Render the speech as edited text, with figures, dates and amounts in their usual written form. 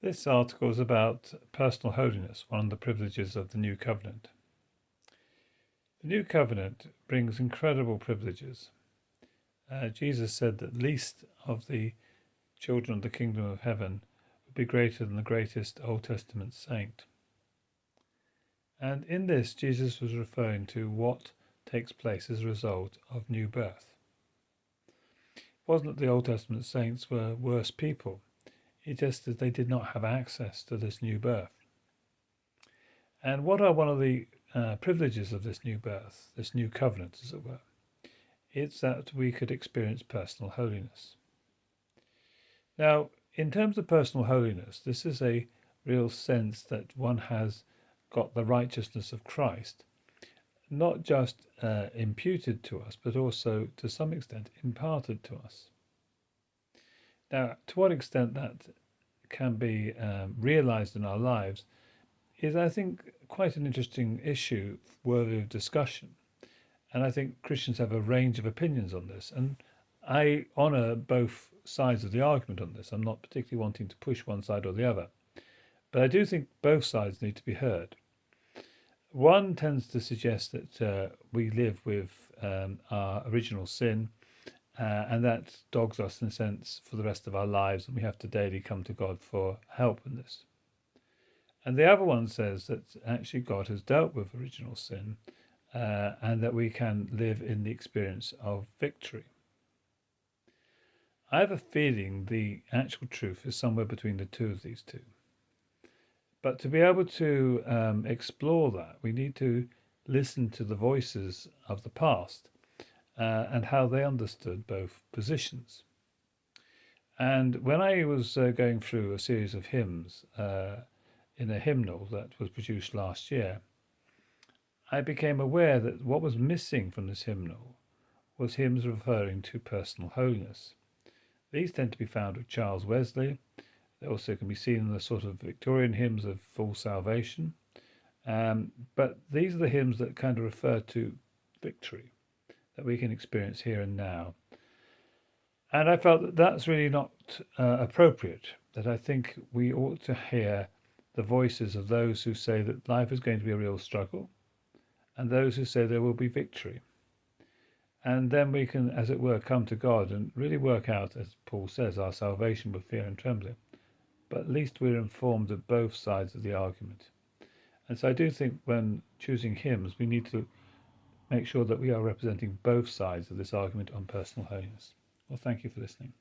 This article is about personal holiness, one of the privileges of the New Covenant. The New Covenant brings incredible privileges. Jesus said that least of the children of the kingdom of heaven would be greater than the greatest Old Testament saint. And in this, Jesus was referring to what takes place as a result of new birth. It wasn't that the Old Testament saints were worse people. It's just that they did not have access to this new birth. And what are one of the privileges of this new birth, this new covenant, as it were? It's that we could experience personal holiness. Now, in terms of personal holiness, this is a real sense that one has got the righteousness of Christ, not just imputed to us, but also to some extent imparted to us. Now, to what extent that can be realized in our lives is, I think, quite an interesting issue worthy of discussion. And I think Christians have a range of opinions on this. And I honour both sides of the argument on this. I'm not particularly wanting to push one side or the other. But I do think both sides need to be heard. One tends to suggest that we live with our original sin, and that dogs us in a sense for the rest of our lives, and we have to daily come to God for help in this. And the other one says that actually God has dealt with original sin, and that we can live in the experience of victory. I have a feeling the actual truth is somewhere between the two of these two. But to be able to explore that, we need to listen to the voices of the past and how they understood both positions. And when I was going through a series of hymns in a hymnal that was produced last year, I became aware that what was missing from this hymnal was hymns referring to personal holiness. These tend to be found with Charles Wesley. They also can be seen in the sort of Victorian hymns of full salvation. But these are the hymns that kind of refer to victory that we can experience here and now. And I felt that that's really not appropriate, that I think we ought to hear the voices of those who say that life is going to be a real struggle and those who say there will be victory. And then we can, as it were, come to God and really work out, as Paul says, our salvation with fear and trembling. But at least we're informed of both sides of the argument. And so I do think when choosing hymns, we need to make sure that we are representing both sides of this argument on personal holiness. Well, thank you for listening.